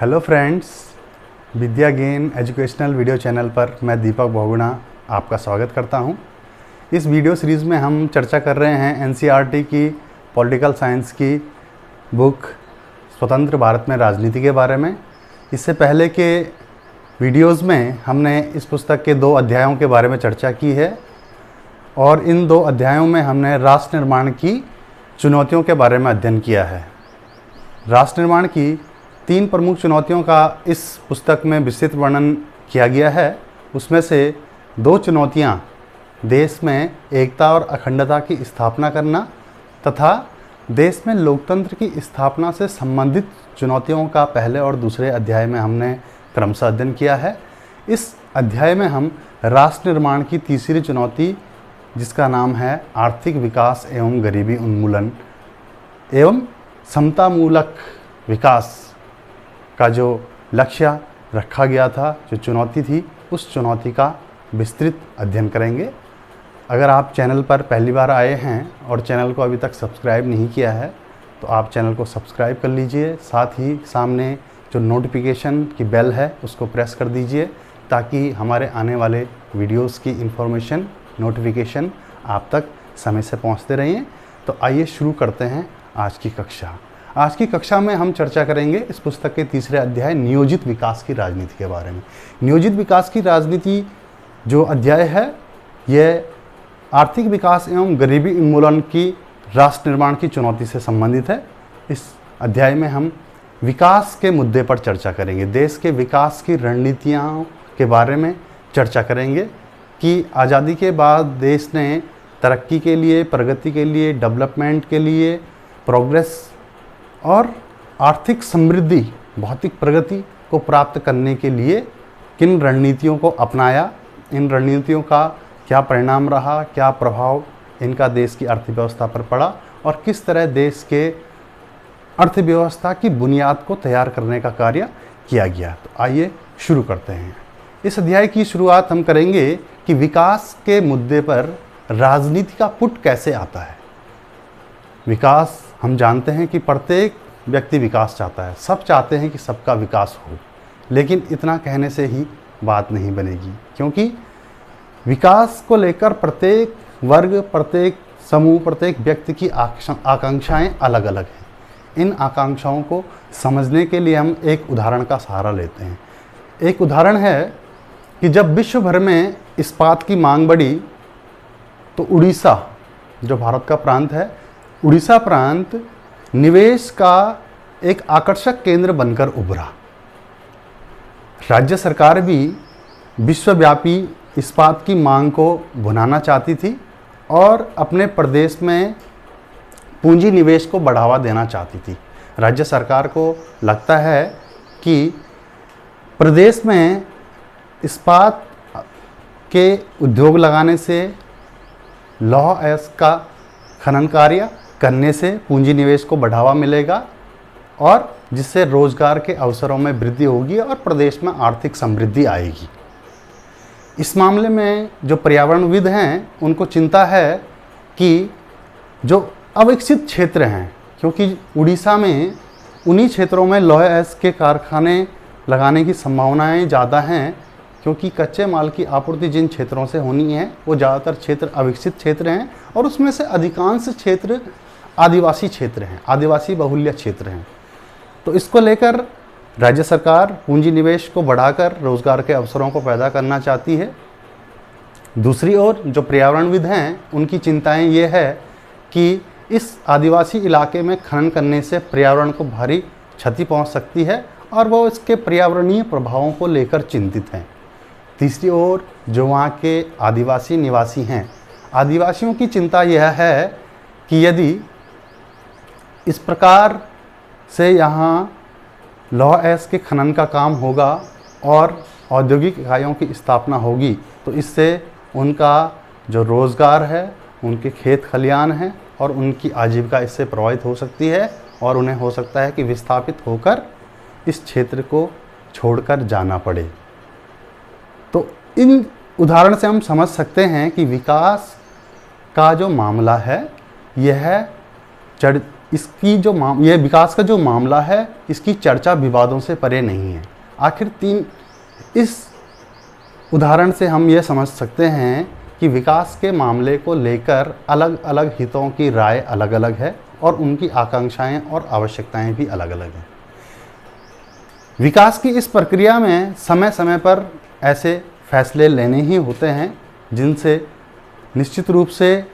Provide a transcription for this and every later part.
Hello friends, विद्या gain educational video channel पर मैं दीपक बहुगुणा आपका स्वागत करता हूं। इस वीडियो सीरीज़ में हम चर्चा कर रहे हैं एनसीईआरटी की पॉलिटिकल साइंस की बुक स्वतंत्र भारत में राजनीति के बारे में। इससे पहले के वीडियोस में हमने इस पुस्तक के 2 अध्यायों के बारे में चर्चा की है और इन 2 अध्यायों में हमने राष्ट्र निर्माण की चुनौतियों के बारे में अध्ययन किया है। राष्ट्र निर्माण की 3 प्रमुख चुनौतियों का इस पुस्तक में विस्तृत वर्णन किया गया है। उसमें से 2 चुनौतियाँ देश में एकता और अखंडता की स्थापना करना तथा देश में लोकतंत्र की स्थापना से संबंधित चुनौतियों का पहले और दूसरे अध्याय में हमने क्रमशः अध्ययन किया है। इस अध्याय में हम राष्ट्र निर्माण की तीसरी चुनौती, जिसका नाम है आर्थिक विकास एवं गरीबी उन्मूलन एवं समतामूलक विकास का जो लक्ष्य रखा गया था, जो चुनौती थी, उस चुनौती का विस्तृत अध्ययन करेंगे। अगर आप चैनल पर पहली बार आए हैं और चैनल को अभी तक सब्सक्राइब नहीं किया है तो आप चैनल को सब्सक्राइब कर लीजिए। साथ ही सामने जो नोटिफिकेशन की बेल है उसको प्रेस कर दीजिए ताकि हमारे आने वाले वीडियोस की इन्फॉर्मेशन नोटिफिकेशन आप तक समय से पहुंचते रहें। तो आइए शुरू करते हैं आज की कक्षा। आज की कक्षा में हम चर्चा करेंगे इस पुस्तक के तीसरे अध्याय नियोजित विकास की राजनीति के बारे में। नियोजित विकास की राजनीति जो अध्याय है, यह आर्थिक विकास एवं गरीबी उन्मूलन की राष्ट्र निर्माण की चुनौती से संबंधित है। इस अध्याय में हम विकास के मुद्दे पर चर्चा करेंगे, देश के विकास की रणनीतियों के बारे में चर्चा करेंगे कि आज़ादी के बाद देश ने तरक्की के लिए, प्रगति के लिए, डेवलपमेंट के लिए, प्रोग्रेस और आर्थिक समृद्धि, भौतिक प्रगति को प्राप्त करने के लिए किन रणनीतियों को अपनाया, इन रणनीतियों का क्या परिणाम रहा, क्या प्रभाव इनका देश की अर्थव्यवस्था पर पड़ा और किस तरह देश के अर्थव्यवस्था की बुनियाद को तैयार करने का कार्य किया गया। तो आइए शुरू करते हैं। इस अध्याय की शुरुआत हम करेंगे कि विकास के मुद्दे पर राजनीति का पुट कैसे आता है। विकास, हम जानते हैं कि प्रत्येक व्यक्ति विकास चाहता है, सब चाहते हैं कि सबका विकास हो, लेकिन इतना कहने से ही बात नहीं बनेगी, क्योंकि विकास को लेकर प्रत्येक वर्ग, प्रत्येक समूह, प्रत्येक व्यक्ति की आकांक्षाएं अलग अलग हैं। इन आकांक्षाओं को समझने के लिए हम एक उदाहरण का सहारा लेते हैं। एक उदाहरण है कि जब विश्व भर में इस्पात की मांग बढ़ी तो उड़ीसा, जो भारत का प्रांत है, उड़ीसा प्रांत निवेश का एक आकर्षक केंद्र बनकर उभरा। राज्य सरकार भी विश्वव्यापी इस्पात की मांग को भुनाना चाहती थी और अपने प्रदेश में पूंजी निवेश को बढ़ावा देना चाहती थी। राज्य सरकार को लगता है कि प्रदेश में इस्पात के उद्योग लगाने से, लौह अयस्क का खनन कार्य करने से पूंजी निवेश को बढ़ावा मिलेगा और जिससे रोजगार के अवसरों में वृद्धि होगी और प्रदेश में आर्थिक समृद्धि आएगी। इस मामले में जो पर्यावरणविद हैं उनको चिंता है कि जो अविकसित क्षेत्र हैं, क्योंकि उड़ीसा में उन्हीं क्षेत्रों में लौह अयस्क के कारखाने लगाने की संभावनाएं ज़्यादा हैं, क्योंकि कच्चे माल की आपूर्ति जिन क्षेत्रों से होनी है वो ज़्यादातर क्षेत्र अविकसित क्षेत्र हैं और उसमें से अधिकांश क्षेत्र आदिवासी क्षेत्र हैं, आदिवासी बहुल्य क्षेत्र हैं। तो इसको लेकर राज्य सरकार पूंजी निवेश को बढ़ाकर रोजगार के अवसरों को पैदा करना चाहती है। दूसरी ओर जो पर्यावरणविद हैं उनकी चिंताएं ये है कि इस आदिवासी इलाके में खनन करने से पर्यावरण को भारी क्षति पहुंच सकती है और वो इसके पर्यावरणीय प्रभावों को लेकर चिंतित हैं। तीसरी ओर जो वहाँ के आदिवासी निवासी हैं, आदिवासियों की चिंता यह है कि यदि इस प्रकार से यहाँ लौह अयस्क के खनन का काम होगा और औद्योगिक इकाइयों की स्थापना होगी तो इससे उनका जो रोज़गार है, उनके खेत खलियान हैं और उनकी आजीविका इससे प्रभावित हो सकती है और उन्हें हो सकता है कि विस्थापित होकर इस क्षेत्र को छोड़कर जाना पड़े। तो इन उदाहरण से हम समझ सकते हैं कि विकास का जो मामला है यह इसकी जो ये विकास का जो मामला है, इसकी चर्चा विवादों से परे नहीं है। आखिर इस उदाहरण से हम ये समझ सकते हैं कि विकास के मामले को लेकर अलग अलग हितों की राय अलग अलग है और उनकी आकांक्षाएं और आवश्यकताएं भी अलग अलग हैं। विकास की इस प्रक्रिया में समय समय पर ऐसे फैसले लेने ही होते हैं जिनसे निश्चित रूप से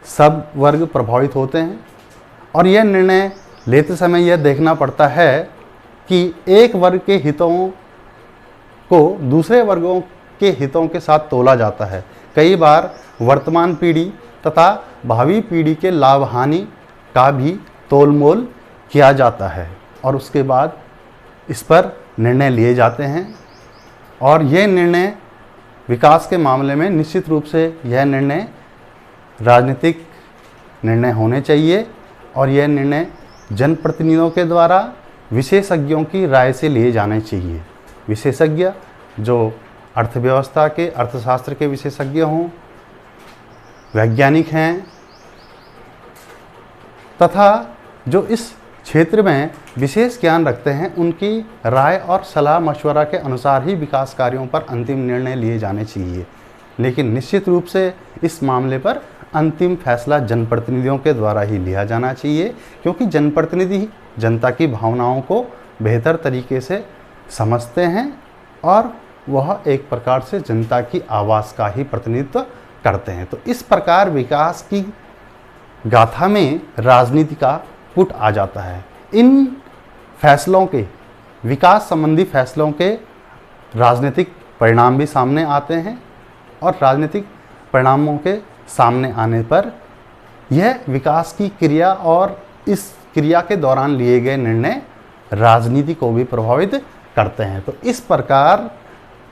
सब वर्ग प्रभावित होते हैं, और यह निर्णय लेते समय यह देखना पड़ता है कि एक वर्ग के हितों को दूसरे वर्गों के हितों के साथ तोला जाता है। कई बार वर्तमान पीढ़ी तथा भावी पीढ़ी के लाभ हानि का भी तोलमोल किया जाता है और उसके बाद इस पर निर्णय लिए जाते हैं। और यह निर्णय विकास के मामले में निश्चित रूप से यह निर्णय राजनीतिक निर्णय होने चाहिए और यह निर्णय जनप्रतिनिधियों के द्वारा विशेषज्ञों की राय से लिए जाने चाहिए। विशेषज्ञ जो अर्थव्यवस्था के, अर्थशास्त्र के विशेषज्ञ हों, वैज्ञानिक हैं तथा जो इस क्षेत्र में विशेष ज्ञान रखते हैं, उनकी राय और सलाह मशवरा के अनुसार ही विकास कार्यों पर अंतिम निर्णय लिए जाने चाहिए। लेकिन निश्चित रूप से इस मामले पर अंतिम फैसला जनप्रतिनिधियों के द्वारा ही लिया जाना चाहिए, क्योंकि जनप्रतिनिधि जनता की भावनाओं को बेहतर तरीके से समझते हैं और वह एक प्रकार से जनता की आवाज़ का ही प्रतिनिधित्व करते हैं। तो इस प्रकार विकास की गाथा में राजनीति का पुट आ जाता है। इन फैसलों के, विकास संबंधी फैसलों के राजनीतिक परिणाम भी सामने आते हैं और राजनीतिक परिणामों के सामने आने पर यह विकास की क्रिया और इस क्रिया के दौरान लिए गए निर्णय राजनीति को भी प्रभावित करते हैं। तो इस प्रकार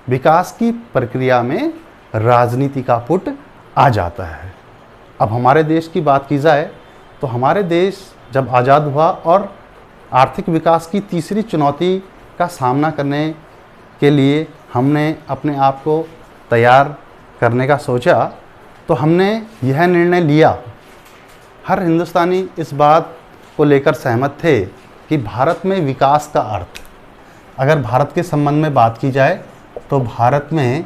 विकास की प्रक्रिया में राजनीति का पुट आ जाता है। अब हमारे देश की बात की जाए तो हमारे देश जब आज़ाद हुआ और आर्थिक विकास की तीसरी चुनौती का सामना करने के लिए हमने अपने आप को तैयार करने का सोचा, तो हमने यह निर्णय लिया, हर हिंदुस्तानी इस बात को लेकर सहमत थे कि भारत में विकास का अर्थ, अगर भारत के संबंध में बात की जाए तो भारत में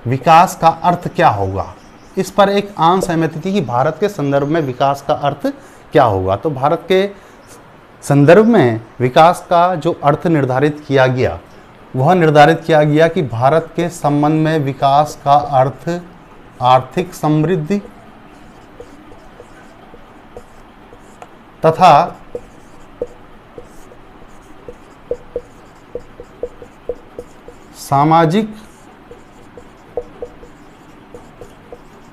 विकास का अर्थ क्या होगा, इस पर एक आम सहमति थी कि भारत के संदर्भ में विकास का अर्थ क्या होगा। तो भारत के संदर्भ में विकास का जो अर्थ निर्धारित किया गया, वह निर्धारित किया गया कि भारत के संबंध में विकास का अर्थ आर्थिक समृद्धि तथा सामाजिक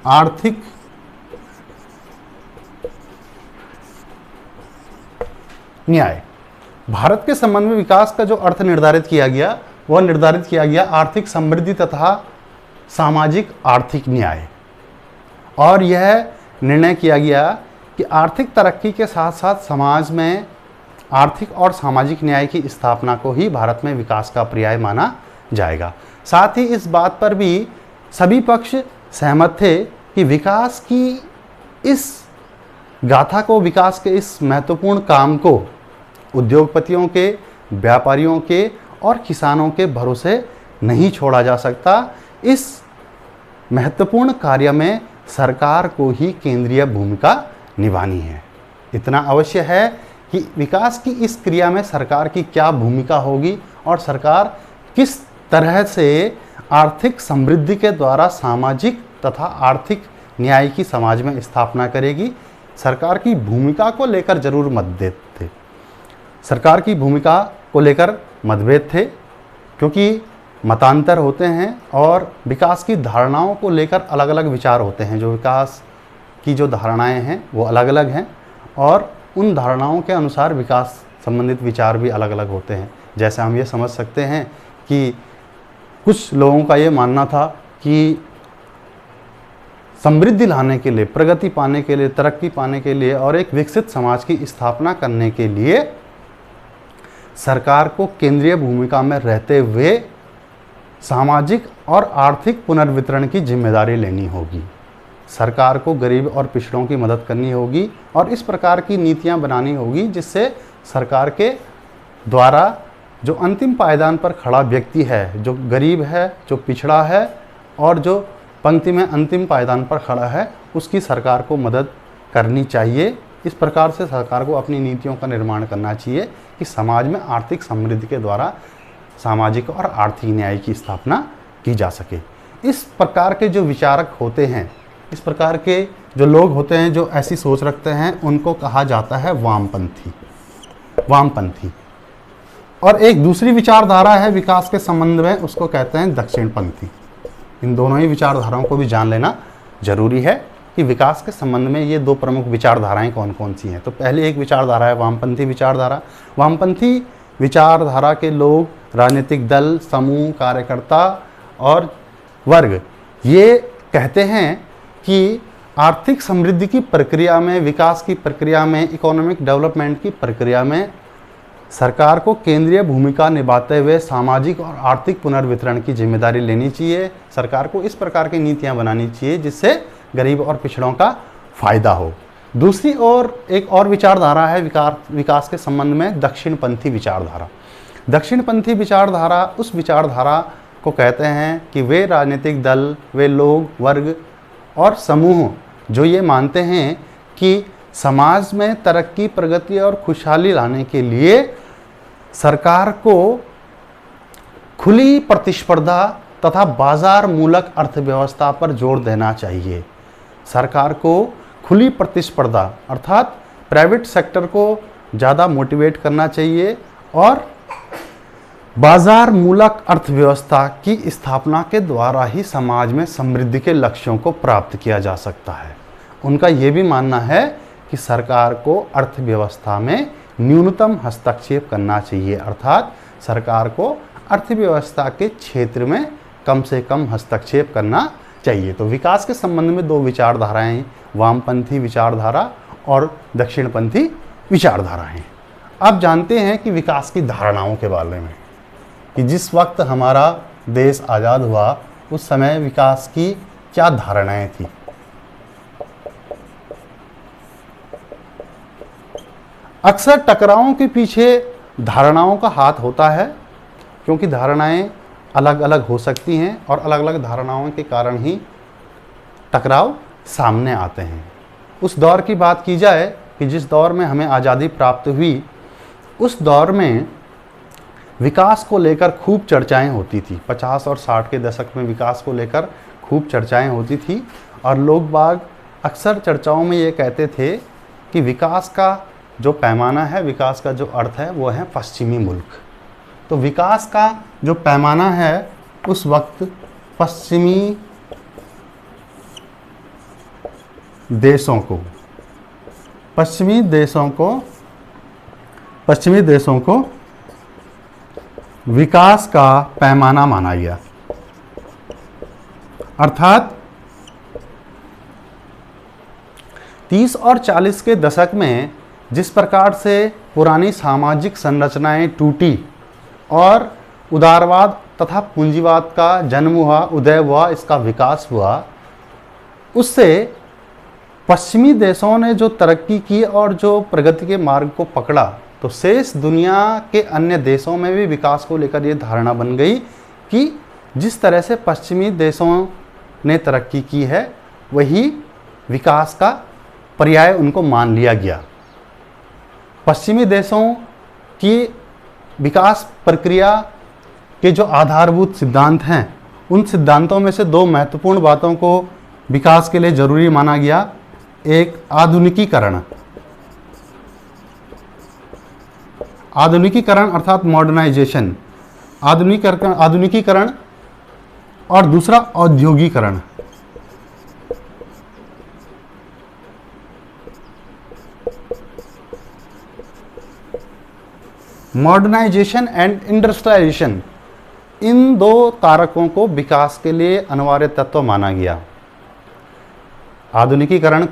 आर्थिक न्याय। भारत के संबंध में विकास का जो अर्थ निर्धारित किया गया, वह निर्धारित किया गया आर्थिक समृद्धि तथा सामाजिक आर्थिक न्याय। और यह निर्णय किया गया कि आर्थिक तरक्की के साथ साथ समाज में आर्थिक और सामाजिक न्याय की स्थापना को ही भारत में विकास का पर्याय माना जाएगा। साथ ही इस बात पर भी सभी पक्ष सहमत थे कि विकास की इस गाथा को, विकास के इस महत्वपूर्ण काम को उद्योगपतियों के, व्यापारियों के और किसानों के भरोसे नहीं छोड़ा जा सकता। इस महत्वपूर्ण कार्य में सरकार को ही केंद्रीय भूमिका निभानी है। इतना अवश्य है कि विकास की इस क्रिया में सरकार की क्या भूमिका होगी और सरकार किस तरह से आर्थिक समृद्धि के द्वारा सामाजिक तथा आर्थिक न्याय की समाज में स्थापना करेगी। सरकार की भूमिका को लेकर जरूर मतभेद थे, सरकार की भूमिका को लेकर मतभेद थे, क्योंकि मतांतर होते हैं और विकास की धारणाओं को लेकर अलग अलग विचार होते हैं। जो विकास की जो धारणाएं हैं वो अलग अलग हैं और उन धारणाओं के अनुसार विकास संबंधित विचार भी अलग अलग होते हैं। जैसे हम ये समझ सकते हैं कि कुछ लोगों का ये मानना था कि समृद्धि लाने के लिए, प्रगति पाने के लिए, तरक्की पाने के लिए और एक विकसित समाज की स्थापना करने के लिए सरकार को केंद्रीय भूमिका में रहते हुए सामाजिक और आर्थिक पुनर्वितरण की जिम्मेदारी लेनी होगी। सरकार को गरीब और पिछड़ों की मदद करनी होगी और इस प्रकार की नीतियां बनानी होगी जिससे सरकार के द्वारा जो अंतिम पायदान पर खड़ा व्यक्ति है, जो गरीब है, जो पिछड़ा है और जो पंक्ति में अंतिम पायदान पर खड़ा है, उसकी सरकार को मदद करनी चाहिए। इस प्रकार से सरकार को अपनी नीतियों का निर्माण करना चाहिए कि समाज में आर्थिक समृद्धि के द्वारा सामाजिक और आर्थिक न्याय की स्थापना की जा सके। इस प्रकार के जो विचारक होते हैं, इस प्रकार के जो लोग होते हैं जो ऐसी सोच रखते हैं, उनको कहा जाता है वामपंथी। और एक दूसरी विचारधारा है विकास के संबंध में, उसको कहते हैं दक्षिणपंथी। इन दोनों ही विचारधाराओं को भी जान लेना जरूरी है कि विकास के संबंध में ये दो प्रमुख विचारधाराएं कौन कौन सी हैं। तो पहली एक विचारधारा है वामपंथी विचारधारा। वामपंथी विचारधारा के लोग, राजनीतिक दल, समूह, कार्यकर्ता और वर्ग ये कहते हैं कि आर्थिक समृद्धि की प्रक्रिया में, विकास की प्रक्रिया में, इकोनॉमिक डेवलपमेंट की प्रक्रिया में सरकार को केंद्रीय भूमिका निभाते हुए सामाजिक और आर्थिक पुनर्वितरण की जिम्मेदारी लेनी चाहिए। सरकार को इस प्रकार की नीतियां बनानी चाहिए जिससे गरीब और पिछड़ों का फायदा हो। दूसरी ओर एक और विचारधारा है विकास के संबंध में दक्षिणपंथी विचारधारा। दक्षिणपंथी विचारधारा उस विचारधारा को कहते हैं कि वे राजनीतिक दल, वे लोग, वर्ग और समूह जो ये मानते हैं कि समाज में तरक्की, प्रगति और खुशहाली लाने के लिए सरकार को खुली प्रतिस्पर्धा तथा बाजार मूलक अर्थव्यवस्था पर जोर देना चाहिए। सरकार को खुली प्रतिस्पर्धा अर्थात प्राइवेट सेक्टर को ज़्यादा मोटिवेट करना चाहिए और बाजार मूलक अर्थव्यवस्था की स्थापना के द्वारा ही समाज में समृद्धि के लक्ष्यों को प्राप्त किया जा सकता है। उनका ये भी मानना है कि सरकार को अर्थव्यवस्था में न्यूनतम हस्तक्षेप करना चाहिए, अर्थात सरकार को अर्थव्यवस्था के क्षेत्र में कम से कम हस्तक्षेप करना चाहिए। तो विकास के संबंध में दो विचारधाराएं, वामपंथी विचारधारा और दक्षिणपंथी विचारधारा हैं। अब जानते हैं कि विकास की धारणाओं के बारे में, कि जिस वक्त हमारा देश आज़ाद हुआ उस समय विकास की क्या धारणाएं थी। अक्सर टकरावों के पीछे धारणाओं का हाथ होता है, क्योंकि धारणाएं अलग अलग हो सकती हैं और अलग अलग धारणाओं के कारण ही टकराव सामने आते हैं। उस दौर की बात की जाए कि जिस दौर में हमें आज़ादी प्राप्त हुई, उस दौर में विकास को लेकर खूब चर्चाएं होती थी। 50 और 60 के दशक में विकास को लेकर खूब चर्चाएं होती थी और लोग बाग अक्सर चर्चाओं में ये कहते थे कि विकास का जो पैमाना है, विकास का जो अर्थ है, वो है पश्चिमी मुल्क। तो विकास का जो पैमाना है उस वक्त पश्चिमी देशों को विकास का पैमाना माना गया। अर्थात 30 और 40 के दशक में जिस प्रकार से पुरानी सामाजिक संरचनाएं टूटी और उदारवाद तथा पूंजीवाद का जन्म हुआ, उदय हुआ, इसका विकास हुआ, उससे पश्चिमी देशों ने जो तरक्की की और जो प्रगति के मार्ग को पकड़ा, तो शेष दुनिया के अन्य देशों में भी विकास को लेकर ये धारणा बन गई कि जिस तरह से पश्चिमी देशों ने तरक्की की है, वही विकास का पर्याय उनको मान लिया गया। पश्चिमी देशों की विकास प्रक्रिया के जो आधारभूत सिद्धांत हैं, उन सिद्धांतों में से दो महत्वपूर्ण बातों को विकास के लिए जरूरी माना गया। एक आधुनिकीकरण अर्थात मॉडर्नाइजेशन, आधुनिकीकरण और दूसरा औद्योगिकरण। मॉडर्नाइजेशन एंड इंडस्ट्रियलाइजेशन, इन दो कारकों को विकास के लिए अनिवार्य तत्व माना गया। आधुनिकीकरण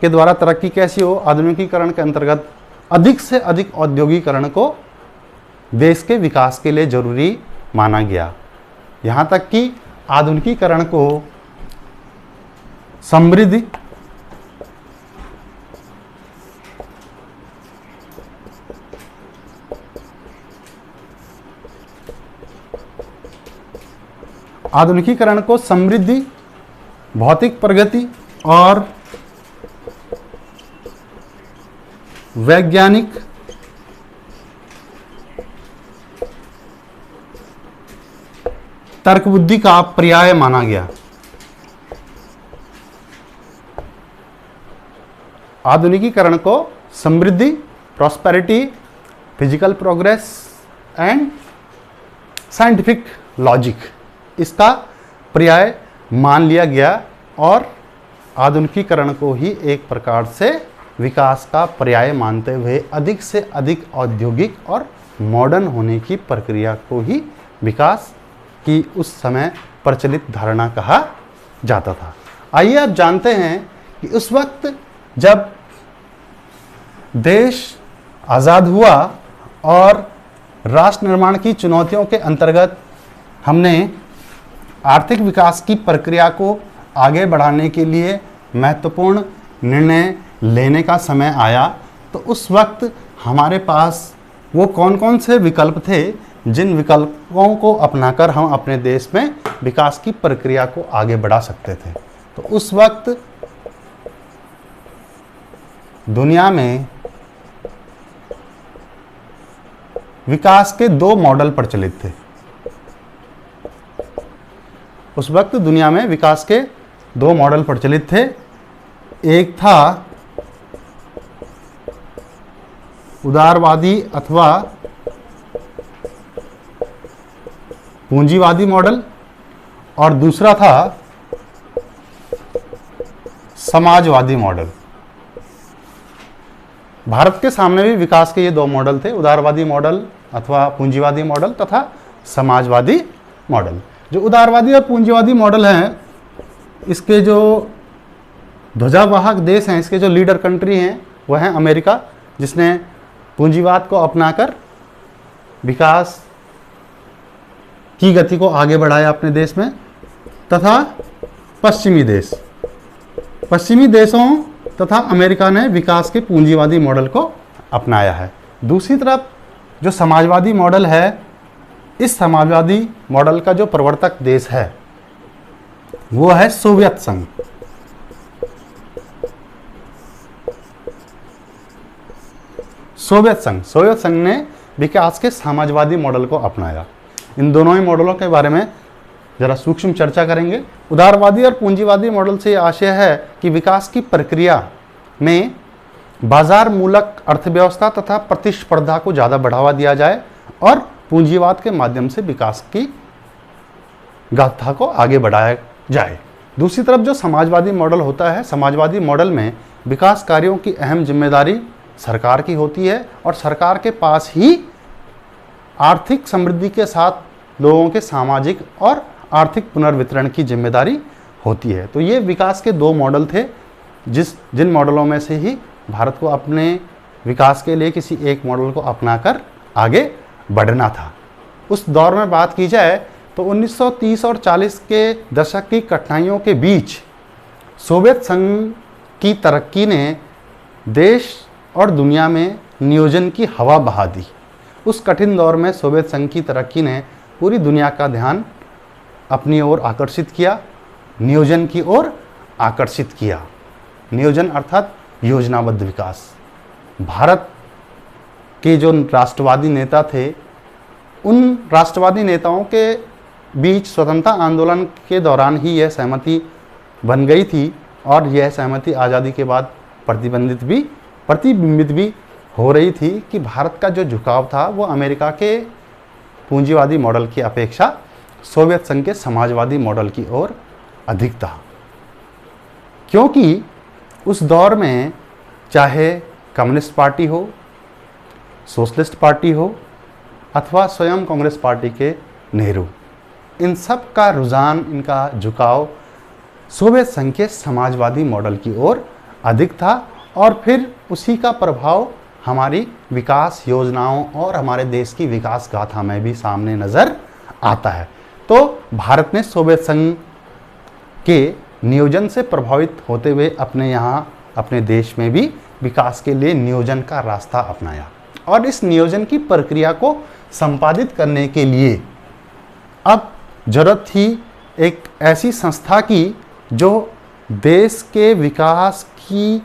के द्वारा तरक्की कैसी हो? आधुनिकीकरण के अंतर्गत अधिक से अधिक औद्योगिकरण को देश के विकास के लिए जरूरी माना गया। यहाँ तक कि आधुनिकीकरण को समृद्धि, आधुनिकीकरण को समृद्धि, भौतिक प्रगति और वैज्ञानिक तर्क बुद्धि का पर्याय माना गया। आधुनिकीकरण को समृद्धि, prosperity, physical progress and scientific logic, इसका पर्याय मान लिया गया और आधुनिकीकरण को ही एक प्रकार से विकास का पर्याय मानते हुए अधिक से अधिक औद्योगिक और मॉडर्न होने की प्रक्रिया को ही विकास की उस समय प्रचलित धारणा कहा जाता था। आइए आप जानते हैं कि उस वक्त जब देश आज़ाद हुआ और राष्ट्र निर्माण की चुनौतियों के अंतर्गत हमने आर्थिक विकास की प्रक्रिया को आगे बढ़ाने के लिए महत्वपूर्ण निर्णय लेने का समय आया, तो उस वक्त हमारे पास वो कौन कौन से विकल्प थे जिन विकल्पों को अपनाकर हम अपने देश में विकास की प्रक्रिया को आगे बढ़ा सकते थे। तो उस वक्त दुनिया में विकास के दो मॉडल प्रचलित थे। उस वक्त दुनिया में विकास के दो मॉडल प्रचलित थे। एक था उदारवादी अथवा पूंजीवादी मॉडल और दूसरा था समाजवादी मॉडल। भारत के सामने भी विकास के ये दो मॉडल थे, उदारवादी मॉडल अथवा पूंजीवादी मॉडल तथा समाजवादी मॉडल। जो उदारवादी और पूंजीवादी मॉडल हैं, इसके जो ध्वजावाहक देश हैं, इसके जो लीडर कंट्री हैं, वह हैं अमेरिका, जिसने पूंजीवाद को अपनाकर विकास की गति को आगे बढ़ाया अपने देश में, तथा पश्चिमी देश, पश्चिमी देशों तथा अमेरिका ने विकास के पूंजीवादी मॉडल को अपनाया है। दूसरी तरफ जो समाजवादी मॉडल है, इस समाजवादी मॉडल का जो प्रवर्तक देश है वो है सोवियत संघ। सोवियत संघ ने विकास के समाजवादी मॉडल को अपनाया। इन दोनों ही मॉडलों के बारे में जरा सूक्ष्म चर्चा करेंगे। उदारवादी और पूंजीवादी मॉडल से आशय है कि विकास की प्रक्रिया में बाजार मूलक अर्थव्यवस्था तथा प्रतिस्पर्धा को ज़्यादा बढ़ावा दिया जाए और पूंजीवाद के माध्यम से विकास की गाथा को आगे बढ़ाया जाए। दूसरी तरफ जो समाजवादी मॉडल होता है, समाजवादी मॉडल में विकास कार्यों की अहम जिम्मेदारी सरकार की होती है और सरकार के पास ही आर्थिक समृद्धि के साथ लोगों के सामाजिक और आर्थिक पुनर्वितरण की जिम्मेदारी होती है। तो ये विकास के दो मॉडल थे, जिन मॉडलों में से ही भारत को अपने विकास के लिए किसी एक मॉडल को अपनाकर आगे बढ़ना था। उस दौर में बात की जाए तो 1930 और 40 के दशक की कठिनाइयों के बीच सोवियत संघ की तरक्की ने देश और दुनिया में नियोजन की हवा बहा दी। उस कठिन दौर में सोवियत संघ की तरक्की ने पूरी दुनिया का ध्यान अपनी ओर आकर्षित किया, नियोजन की ओर आकर्षित किया। नियोजन अर्थात योजनाबद्ध विकास। भारत के जो राष्ट्रवादी नेता थे, उन राष्ट्रवादी नेताओं के बीच स्वतंत्रता आंदोलन के दौरान ही यह सहमति बन गई थी और यह सहमति आज़ादी के बाद प्रतिबिंबित भी हो रही थी कि भारत का जो झुकाव था वो अमेरिका के पूंजीवादी मॉडल की अपेक्षा सोवियत संघ के समाजवादी मॉडल की ओर अधिक था। क्योंकि उस दौर में चाहे कम्युनिस्ट पार्टी हो, सोशलिस्ट पार्टी हो अथवा स्वयं कांग्रेस पार्टी के नेहरू, इन सब का रुझान, इनका झुकाव सोवियत संघ के समाजवादी मॉडल की ओर अधिक था और फिर उसी का प्रभाव हमारी विकास योजनाओं और हमारे देश की विकास गाथा में भी सामने नज़र आता है। तो भारत ने सोवियत संघ के नियोजन से प्रभावित होते हुए अपने यहाँ अपने देश में भी विकास के लिए नियोजन का रास्ता अपनाया और इस नियोजन की प्रक्रिया को संपादित करने के लिए अब जरूरत थी एक ऐसी संस्था की जो देश के विकास की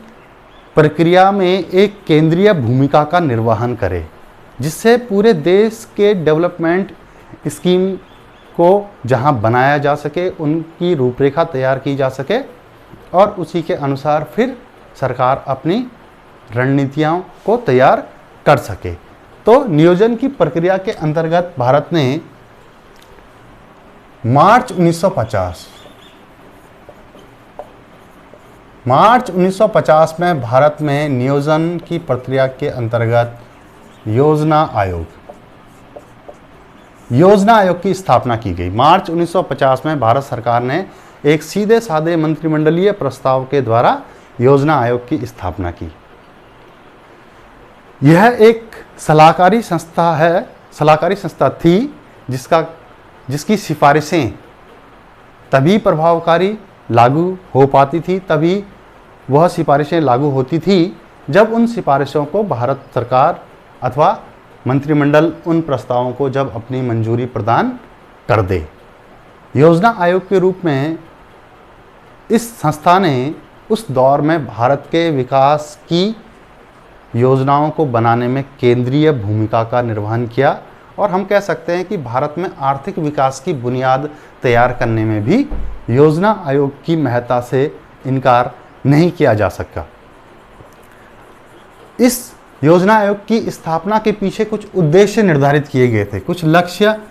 प्रक्रिया में एक केंद्रीय भूमिका का निर्वहन करे, जिससे पूरे देश के डेवलपमेंट स्कीम को जहां बनाया जा सके, उनकी रूपरेखा तैयार की जा सके और उसी के अनुसार फिर सरकार अपनी रणनीतियों को तैयार कर सके। तो नियोजन की प्रक्रिया के अंतर्गत भारत ने मार्च 1950 में भारत में नियोजन की प्रक्रिया के अंतर्गत योजना आयोग की स्थापना की गई। मार्च 1950 में भारत सरकार ने एक सीधे साधे मंत्रिमंडलीय प्रस्ताव के द्वारा योजना आयोग की स्थापना की। यह एक सलाहकारी संस्था थी जिसकी सिफारिशें तभी प्रभावकारी लागू हो पाती थी, तभी वह सिफारिशें लागू होती थी जब उन सिफारिशों को भारत सरकार अथवा मंत्रिमंडल उन प्रस्तावों को जब अपनी मंजूरी प्रदान कर दे। योजना आयोग के रूप में इस संस्था ने उस दौर में भारत के विकास की योजनाओं को बनाने में केंद्रीय भूमिका का निर्वहन किया और हम कह सकते हैं कि भारत में आर्थिक विकास की बुनियाद तैयार करने में भी योजना आयोग की महत्ता से इनकार नहीं किया जा सका। इस योजना आयोग की स्थापना के पीछे कुछ उद्देश्य निर्धारित किए गए थे, कुछ लक्ष्य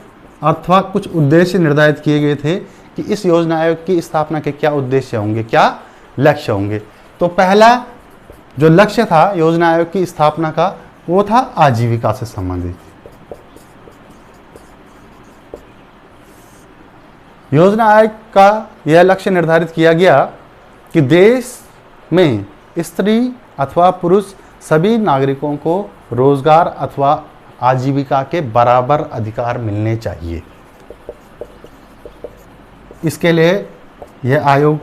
अथवा कुछ उद्देश्य निर्धारित किए गए थे कि इस योजना आयोग की स्थापना के क्या उद्देश्य होंगे, क्या लक्ष्य होंगे। तो पहला जो लक्ष्य था योजना आयोग की स्थापना का, वो था आजीविका से संबंधित। योजना आयोग का यह लक्ष्य निर्धारित किया गया कि देश में स्त्री अथवा पुरुष सभी नागरिकों को रोजगार अथवा आजीविका के बराबर अधिकार मिलने चाहिए। इसके लिए यह आयोग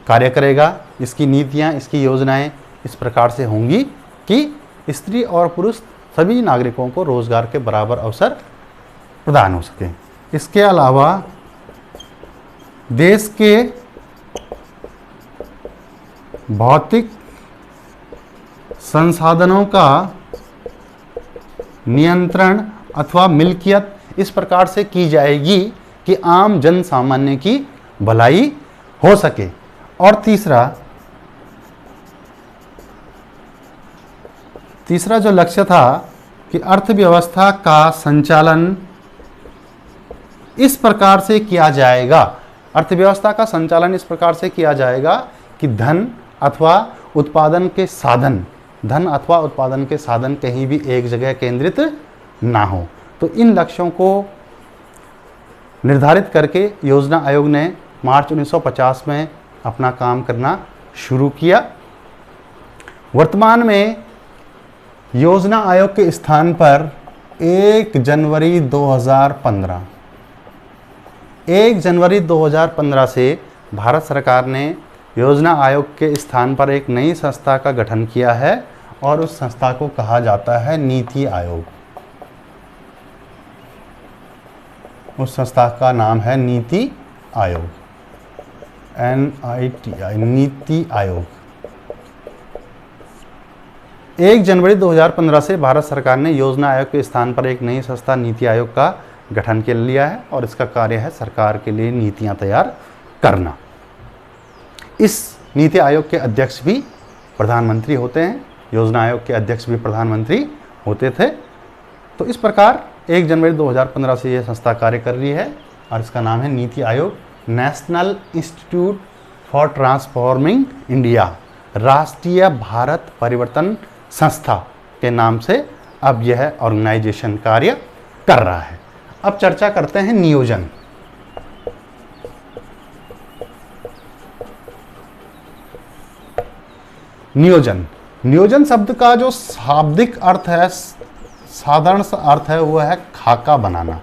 कार्य करेगा। इसकी नीतियां, इसकी योजनाएं इस प्रकार से होंगी कि स्त्री और पुरुष सभी नागरिकों को रोजगार के बराबर अवसर प्रदान हो सके। इसके अलावा देश के भौतिक संसाधनों का नियंत्रण अथवा मिल्कियत इस प्रकार से की जाएगी कि आम जन सामान्य की भलाई हो सके। और तीसरा जो लक्ष्य था कि अर्थव्यवस्था का संचालन इस प्रकार से किया जाएगा, अर्थव्यवस्था का संचालन इस प्रकार से किया जाएगा कि धन अथवा उत्पादन के साधन कहीं भी एक जगह केंद्रित ना हो। तो इन लक्ष्यों को निर्धारित करके योजना आयोग ने मार्च 1950 में अपना काम करना शुरू किया। वर्तमान में योजना आयोग के स्थान पर 1 जनवरी 2015 से भारत सरकार ने योजना आयोग के स्थान पर एक नई संस्था का गठन किया है और उस संस्था को कहा जाता है नीति आयोग। उस संस्था का नाम है नीति आयोग, NITI, नीति आयोग। 1 जनवरी 2015 से भारत सरकार ने योजना आयोग के स्थान पर एक नई संस्था नीति आयोग का गठन कर लिया है और इसका कार्य है सरकार के लिए नीतियां तैयार करना। इस नीति आयोग के अध्यक्ष भी प्रधानमंत्री होते हैं, योजना आयोग के अध्यक्ष भी प्रधानमंत्री होते थे। तो इस प्रकार 1 जनवरी 2015 से यह संस्था कार्य कर रही है और इसका नाम है NITI Aayog. National institute for transforming India, राष्ट्रीय भारत परिवर्तन संस्था के नाम से अब यह ऑर्गेनाइजेशन कार्य कर रहा है। अब चर्चा करते हैं नियोजन। नियोजन शब्द का जो शाब्दिक अर्थ है, साधारण सा अर्थ है, वो है खाका बनाना।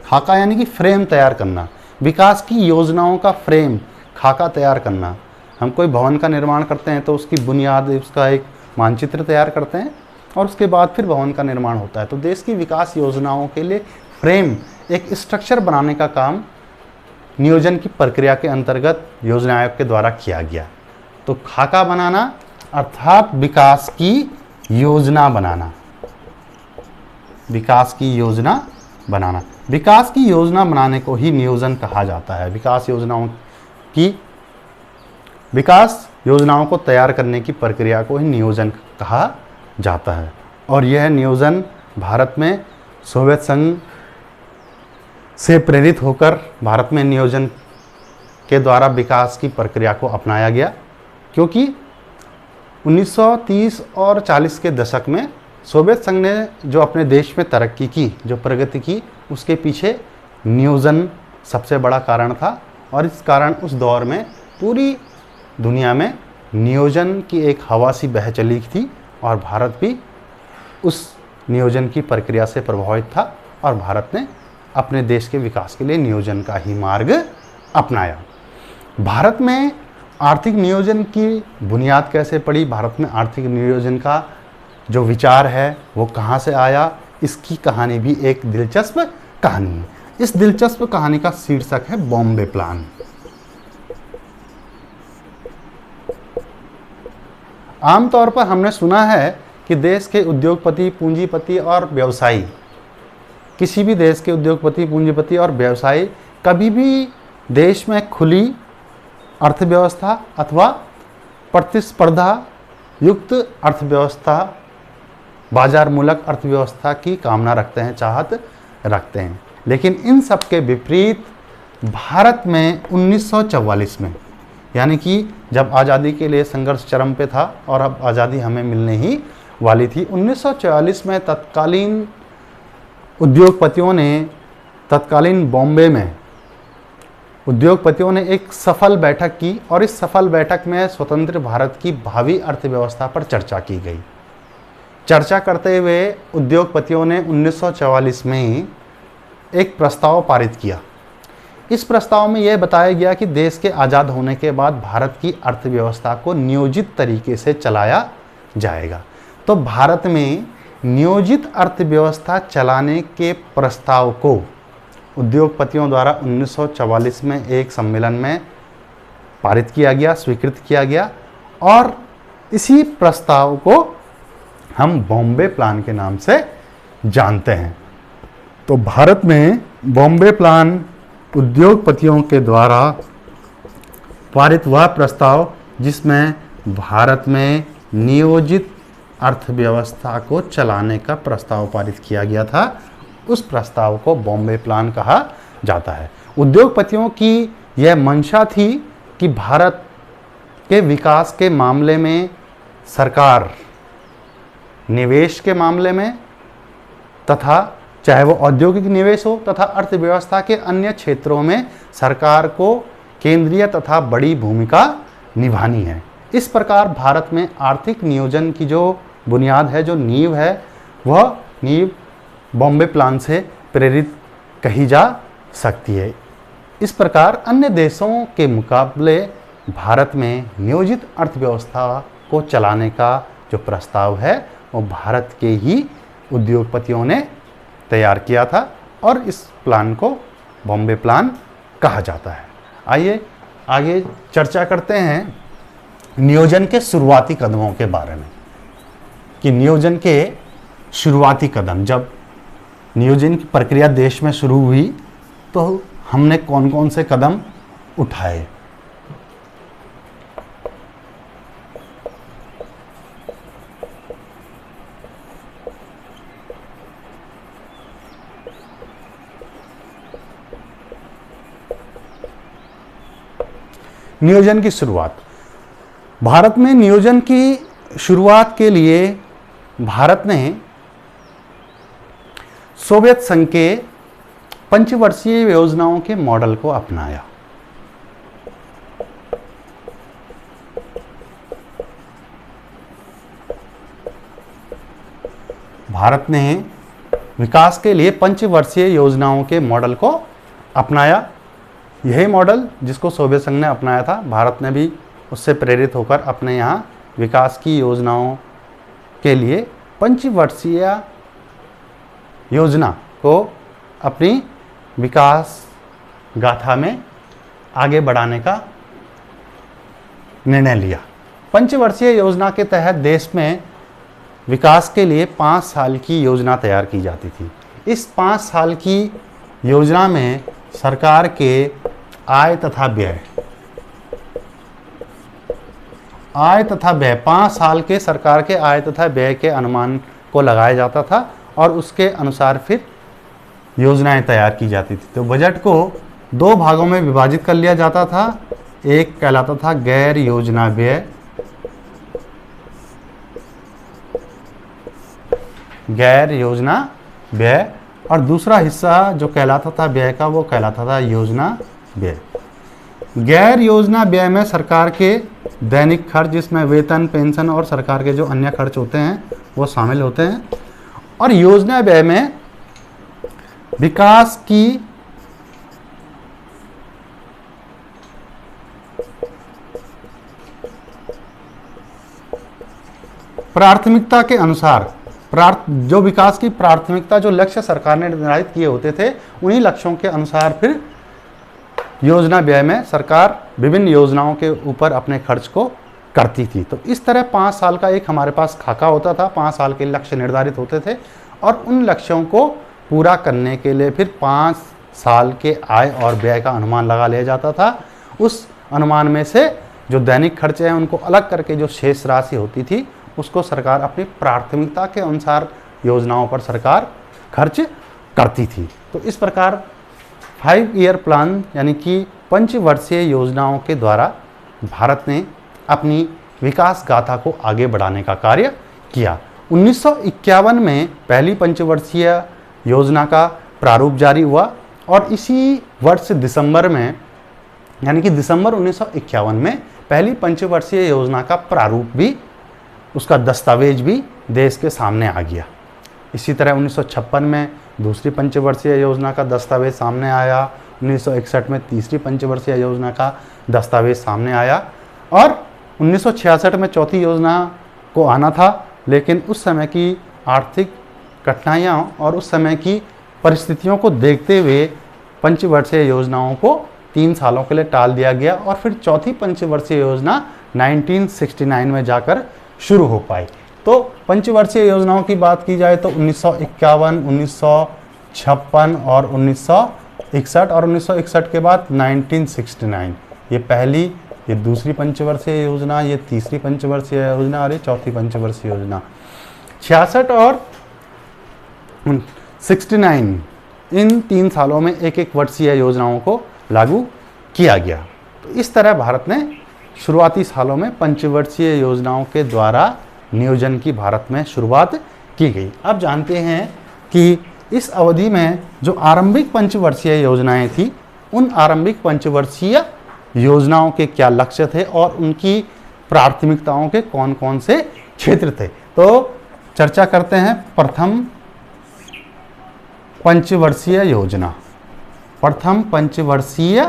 खाका यानी कि फ्रेम तैयार करना, विकास की योजनाओं का फ्रेम, खाका तैयार करना। हम कोई भवन का निर्माण करते हैं तो उसकी बुनियाद, उसका एक मानचित्र तैयार करते हैं और उसके बाद फिर भवन का निर्माण होता है। तो देश की विकास योजनाओं के लिए फ्रेम, एक स्ट्रक्चर बनाने का काम नियोजन की प्रक्रिया के अंतर्गत योजना आयोग के द्वारा किया गया। तो खाका बनाना अर्थात विकास की योजना बनाना, विकास की योजना बनाना। विकास की योजना बनाने को ही नियोजन कहा जाता है। विकास योजनाओं को तैयार करने की प्रक्रिया को ही नियोजन कहा जाता है। और यह नियोजन भारत में सोवियत संघ से प्रेरित होकर भारत में नियोजन के द्वारा विकास की प्रक्रिया को अपनाया गया, क्योंकि 1930 और 40 के दशक में सोवियत संघ ने जो अपने देश में तरक्की की, जो प्रगति की, उसके पीछे नियोजन सबसे बड़ा कारण था। और इस कारण उस दौर में पूरी दुनिया में नियोजन की एक हवा सी बह चली थी और भारत भी उस नियोजन की प्रक्रिया से प्रभावित था और भारत ने अपने देश के विकास के लिए नियोजन का ही मार्ग अपनाया। भारत में आर्थिक नियोजन की बुनियाद कैसे पड़ी, भारत में आर्थिक नियोजन का जो विचार है वो कहाँ से आया, इसकी कहानी भी एक दिलचस्प कहानी है। इस दिलचस्प कहानी का शीर्षक है बॉम्बे प्लान। आमतौर पर हमने सुना है कि देश के उद्योगपति, पूंजीपति और व्यवसायी, किसी भी देश के उद्योगपति, पूंजीपति और व्यवसायी कभी भी देश में खुली अर्थव्यवस्था अथवा प्रतिस्पर्धा युक्त अर्थव्यवस्था, बाजार मूलक अर्थव्यवस्था की कामना रखते हैं, चाहत रखते हैं। लेकिन इन सब के विपरीत भारत में 1944 में, यानी कि जब आज़ादी के लिए संघर्ष चरम पे था और अब आज़ादी हमें मिलने ही वाली थी, 1944 में तत्कालीन उद्योगपतियों ने, तत्कालीन बॉम्बे में उद्योगपतियों ने एक सफल बैठक की और इस सफल बैठक में स्वतंत्र भारत की भावी अर्थव्यवस्था पर चर्चा की गई। चर्चा करते हुए उद्योगपतियों ने 1944 में एक प्रस्ताव पारित किया। इस प्रस्ताव में यह बताया गया कि देश के आज़ाद होने के बाद भारत की अर्थव्यवस्था को नियोजित तरीके से चलाया जाएगा। तो भारत में नियोजित अर्थव्यवस्था चलाने के प्रस्ताव को उद्योगपतियों द्वारा 1944 में एक सम्मेलन में पारित किया गया, स्वीकृत किया गया और इसी प्रस्ताव को हम बॉम्बे प्लान के नाम से जानते हैं। तो भारत में बॉम्बे प्लान उद्योगपतियों के द्वारा पारित हुआ प्रस्ताव जिसमें भारत में नियोजित अर्थव्यवस्था को चलाने का प्रस्ताव पारित किया गया था, उस प्रस्ताव को बॉम्बे प्लान कहा जाता है। उद्योगपतियों की यह मंशा थी कि भारत के विकास के मामले में सरकार निवेश के मामले में तथा चाहे वो औद्योगिक निवेश हो तथा अर्थव्यवस्था के अन्य क्षेत्रों में सरकार को केंद्रीय तथा बड़ी भूमिका निभानी है। इस प्रकार भारत में आर्थिक नियोजन की जो बुनियाद है, जो नींव है, वह नींव बॉम्बे प्लान से प्रेरित कही जा सकती है। इस प्रकार अन्य देशों के मुकाबले भारत में नियोजित अर्थव्यवस्था को चलाने का जो प्रस्ताव है वो भारत के ही उद्योगपतियों ने तैयार किया था और इस प्लान को बॉम्बे प्लान कहा जाता है। आइए आगे चर्चा करते हैं नियोजन के शुरुआती कदमों के बारे में कि नियोजन के शुरुआती कदम, जब नियोजन की प्रक्रिया देश में शुरू हुई तो हमने कौन कौन से कदम उठाए। नियोजन की शुरुआत, भारत में नियोजन की शुरुआत के लिए भारत ने सोवियत संघ के पंचवर्षीय योजनाओं के मॉडल को अपनाया। भारत ने विकास के लिए पंचवर्षीय योजनाओं के मॉडल को अपनाया। यही मॉडल जिसको सोवियत संघ ने अपनाया था, भारत ने भी उससे प्रेरित होकर अपने यहाँ विकास की योजनाओं के लिए पंचवर्षीय योजना को अपनी विकास गाथा में आगे बढ़ाने का निर्णय लिया। पंचवर्षीय योजना के तहत देश में विकास के लिए 5 साल की योजना तैयार की जाती थी। इस 5 साल की योजना में सरकार के आय तथा व्यय 5 साल के सरकार के आय तथा व्यय के अनुमान को लगाया जाता था और उसके अनुसार फिर योजनाएं तैयार की जाती थी। तो बजट को 2 भागों में विभाजित कर लिया जाता था। एक कहलाता था गैर योजना व्यय, और दूसरा हिस्सा जो कहलाता था व्यय का वो कहलाता था योजना व्यय। गैर योजना व्यय में सरकार के दैनिक खर्च, जिसमें वेतन, पेंशन और सरकार के जो अन्य खर्च होते हैं वो शामिल होते हैं, और योजना व्यय में विकास की प्राथमिकता के अनुसार जो विकास की प्राथमिकता, जो लक्ष्य सरकार ने निर्धारित किए होते थे, उन्हीं लक्ष्यों के अनुसार फिर योजना व्यय में सरकार विभिन्न योजनाओं के ऊपर अपने खर्च को करती थी। तो इस तरह 5 साल का एक हमारे पास खाका होता था, 5 साल के लक्ष्य निर्धारित होते थे और उन लक्ष्यों को पूरा करने के लिए फिर 5 साल के आय और व्यय का अनुमान लगा लिया जाता था। उस अनुमान में से जो दैनिक खर्चे हैं उनको अलग करके जो शेष राशि होती थी उसको सरकार अपनी प्राथमिकता के अनुसार योजनाओं पर सरकार खर्च करती थी। तो इस प्रकार 5 ईयर प्लान यानी कि पंचवर्षीय योजनाओं के द्वारा भारत ने अपनी विकास गाथा को आगे बढ़ाने का कार्य किया। 1951 में पहली पंचवर्षीय योजना का प्रारूप जारी हुआ और इसी वर्ष दिसंबर में यानी कि दिसंबर 1951 में पहली पंचवर्षीय योजना का प्रारूप भी, उसका दस्तावेज भी देश के सामने आ गया। इसी तरह 1956 में दूसरी पंचवर्षीय योजना का दस्तावेज सामने आया, 1961 में तीसरी पंचवर्षीय योजना का दस्तावेज सामने आया और 1966 में चौथी योजना को आना था, लेकिन उस समय की आर्थिक कठिनाइयाँ और उस समय की परिस्थितियों को देखते हुए पंचवर्षीय योजनाओं को 3 सालों के लिए टाल दिया गया और फिर चौथी पंचवर्षीय योजना 1969 में जाकर शुरू हो पाई। तो पंचवर्षीय योजनाओं की बात की जाए तो 1951, 1956 और 1961 और 1961 के बाद 1969, ये पहली, ये दूसरी पंचवर्षीय योजना, ये तीसरी पंचवर्षीय योजना और ये चौथी पंचवर्षीय योजना। 66 और 69 इन 3 सालों में एक वर्षीय योजनाओं को लागू किया गया। तो इस तरह भारत ने शुरुआती सालों में पंचवर्षीय योजनाओं के द्वारा नियोजन की भारत में शुरुआत की गई। अब जानते हैं कि इस अवधि में जो आरंभिक पंचवर्षीय योजनाएं थी, उन आरंभिक पंचवर्षीय योजनाओं के क्या लक्ष्य थे और उनकी प्राथमिकताओं के कौन कौन से क्षेत्र थे। तो चर्चा करते हैं प्रथम पंचवर्षीय योजना। प्रथम पंचवर्षीय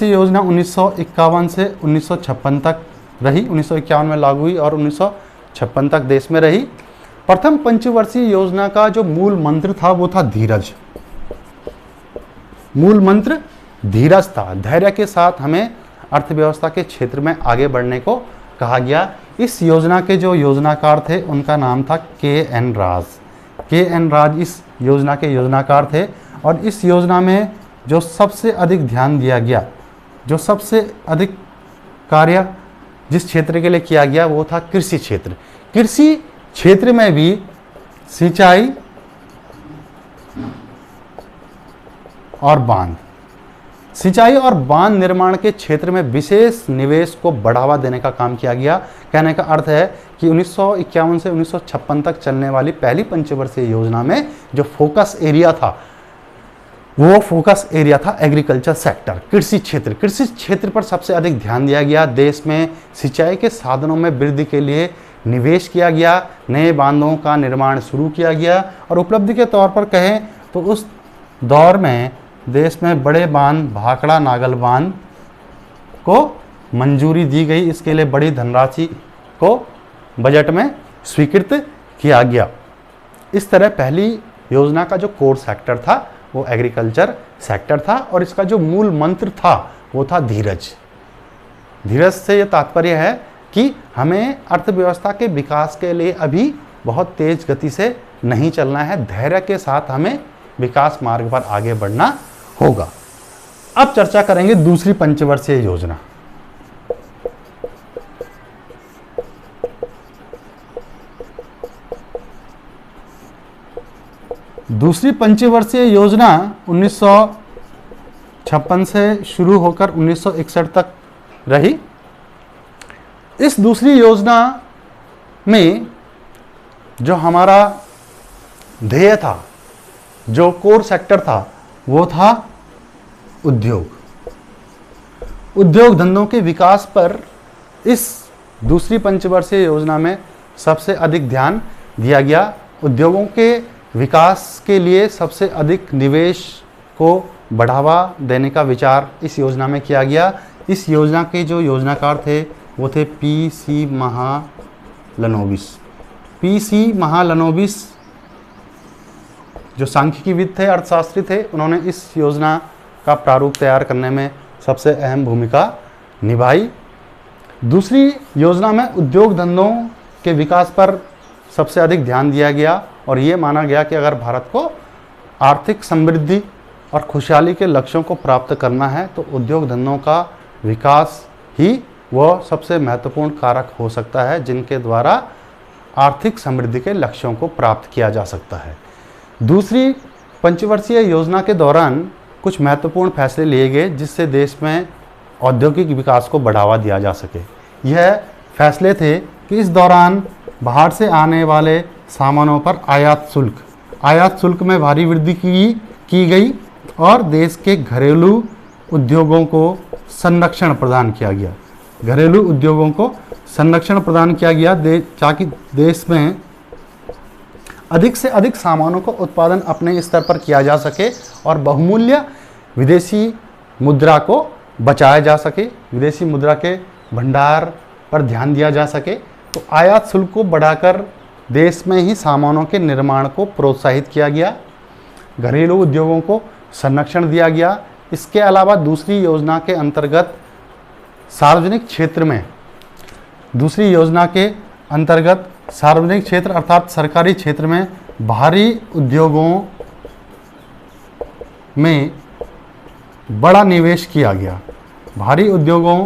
योजना 1951 से 1956 तक रही, 1951 में लागू हुई और 1956 तक देश में रही। प्रथम पंचवर्षीय योजना का जो मूल मंत्र था वो था धीरज। मूल मंत्र धीरज था। धैर्य के साथ हमें अर्थव्यवस्था के क्षेत्र में आगे बढ़ने को कहा गया। इस योजना के जो योजनाकार थे उनका नाम था के.एन. राज। के.एन. राज इस योजना के योजनाकार थे और इस योजना में जो सबसे अधिक ध्यान दिया गया, जो सबसे अधिक कार्य जिस क्षेत्र के लिए किया गया वो था कृषि क्षेत्र। कृषि क्षेत्र में भी सिंचाई और बांध निर्माण के क्षेत्र में विशेष निवेश को बढ़ावा देने का काम किया गया। कहने का अर्थ है कि 1951 से 1956 तक चलने वाली पहली पंचवर्षीय योजना में जो फोकस एरिया था वो फोकस एरिया था एग्रीकल्चर सेक्टर, कृषि क्षेत्र। कृषि क्षेत्र पर सबसे अधिक ध्यान दिया गया। देश में सिंचाई के साधनों में वृद्धि के लिए निवेश किया गया, नए बांधों का निर्माण शुरू किया गया। और उपलब्धि के तौर पर कहें तो उस दौर में देश में बड़े बांध, भाखड़ा नागल बांध को मंजूरी दी गई। इसके लिए बड़ी धनराशि को बजट में स्वीकृत किया गया। इस तरह पहली योजना का जो कोर सेक्टर था वो एग्रीकल्चर सेक्टर था और इसका जो मूल मंत्र था वो था धीरज। धीरज से ये तात्पर्य है कि हमें अर्थव्यवस्था के विकास के लिए अभी बहुत तेज गति से नहीं चलना है, धैर्य के साथ हमें विकास मार्ग पर आगे बढ़ना होगा। अब चर्चा करेंगे दूसरी पंचवर्षीय योजना। दूसरी पंचवर्षीय योजना 1956 से शुरू होकर 1961 तक रही। इस दूसरी योजना में जो हमारा ध्येय था, जो कोर सेक्टर था, वो था उद्योग धंधों के विकास पर इस दूसरी पंचवर्षीय योजना में सबसे अधिक ध्यान दिया गया। उद्योगों के विकास के लिए सबसे अधिक निवेश को बढ़ावा देने का विचार इस योजना में किया गया। इस योजना के जो योजनाकार थे वो थे पी.सी. महालनोबिस। पी.सी. महालनोबिस जो सांख्यिकीविद थे, अर्थशास्त्री थे, उन्होंने इस योजना का प्रारूप तैयार करने में सबसे अहम भूमिका निभाई। दूसरी योजना में उद्योग धंधों के विकास पर सबसे अधिक ध्यान दिया गया और ये माना गया कि अगर भारत को आर्थिक समृद्धि और खुशहाली के लक्ष्यों को प्राप्त करना है तो उद्योग धंधों का विकास ही वह सबसे महत्वपूर्ण कारक हो सकता है जिनके द्वारा आर्थिक समृद्धि के लक्ष्यों को प्राप्त किया जा सकता है। दूसरी पंचवर्षीय योजना के दौरान कुछ महत्वपूर्ण फैसले लिए गए जिससे देश में औद्योगिक विकास को बढ़ावा दिया जा सके। यह फैसले थे कि इस दौरान बाहर से आने वाले सामानों पर आयात शुल्क में भारी वृद्धि की गई और देश के घरेलू उद्योगों को संरक्षण प्रदान किया गया। घरेलू उद्योगों को संरक्षण प्रदान किया गया ताकि देश में अधिक से अधिक सामानों का उत्पादन अपने स्तर पर किया जा सके और बहुमूल्य विदेशी मुद्रा को बचाया जा सके, विदेशी मुद्रा के भंडार पर ध्यान दिया जा सके। तो आयात शुल्क को बढ़ाकर देश में ही सामानों के निर्माण को प्रोत्साहित किया गया, घरेलू उद्योगों को संरक्षण दिया गया। इसके अलावा दूसरी योजना के अंतर्गत सार्वजनिक क्षेत्र अर्थात सरकारी क्षेत्र में भारी उद्योगों में बड़ा निवेश किया गया। भारी उद्योगों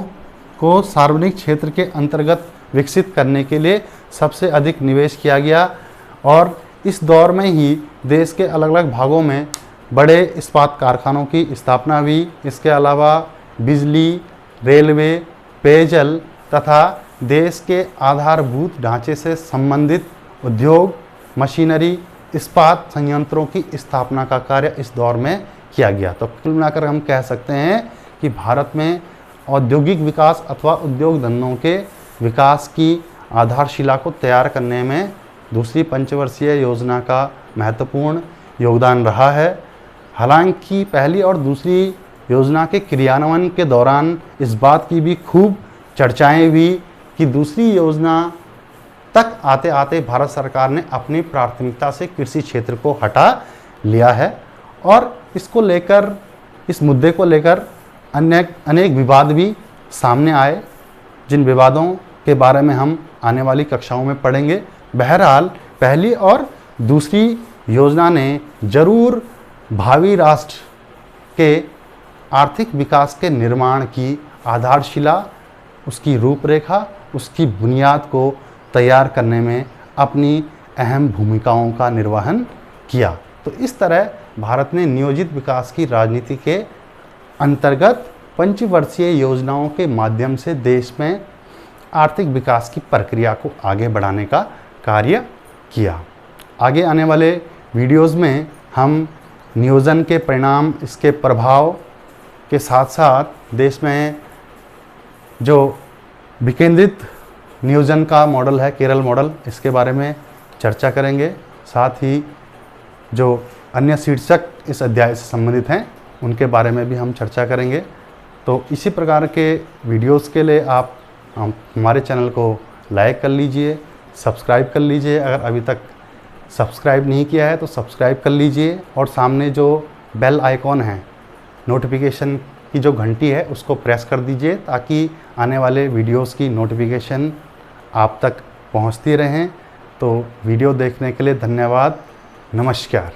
को सार्वजनिक क्षेत्र के अंतर्गत विकसित करने के लिए सबसे अधिक निवेश किया गया और इस दौर में ही देश के अलग अलग भागों में बड़े इस्पात कारखानों की स्थापना हुई। इसके अलावा बिजली, रेलवे, पेयजल तथा देश के आधारभूत ढांचे से संबंधित उद्योग, मशीनरी, इस्पात संयंत्रों की स्थापना का कार्य इस दौर में किया गया। तो कुल मिलाकर हम कह सकते हैं कि भारत में औद्योगिक विकास अथवा उद्योग धंधों के विकास की आधारशिला को तैयार करने में दूसरी पंचवर्षीय योजना का महत्वपूर्ण योगदान रहा है। हालांकि पहली और दूसरी योजना के क्रियान्वयन के दौरान इस बात की भी खूब चर्चाएं हुई कि दूसरी योजना तक आते आते भारत सरकार ने अपनी प्राथमिकता से कृषि क्षेत्र को हटा लिया है और इसको लेकर, इस मुद्दे को लेकर अनेक विवाद भी सामने आए, जिन विवादों के बारे में हम आने वाली कक्षाओं में पढ़ेंगे। बहरहाल पहली और दूसरी योजना ने जरूर भावी राष्ट्र के आर्थिक विकास के निर्माण की आधारशिला, उसकी रूपरेखा, उसकी बुनियाद को तैयार करने में अपनी अहम भूमिकाओं का निर्वहन किया। तो इस तरह भारत ने नियोजित विकास की राजनीति के अंतर्गत पंचवर्षीय योजनाओं के माध्यम से देश में आर्थिक विकास की प्रक्रिया को आगे बढ़ाने का कार्य किया। आगे आने वाले वीडियोज़ में हम नियोजन के परिणाम, इसके प्रभाव के साथ साथ देश में जो विकेंद्रित नियोजन का मॉडल है, केरल मॉडल, इसके बारे में चर्चा करेंगे। साथ ही जो अन्य शीर्षक इस अध्याय से संबंधित हैं उनके बारे में भी हम चर्चा करेंगे। तो इसी प्रकार के वीडियोस के लिए आप हमारे चैनल को लाइक कर लीजिए, सब्सक्राइब कर लीजिए। अगर अभी तक सब्सक्राइब नहीं किया है तो सब्सक्राइब कर लीजिए और सामने जो बेल आइकॉन है, नोटिफिकेशन की जो घंटी है, उसको प्रेस कर दीजिए ताकि आने वाले वीडियोस की नोटिफिकेशन आप तक पहुंचती रहें। तो वीडियो देखने के लिए धन्यवाद। नमस्कार।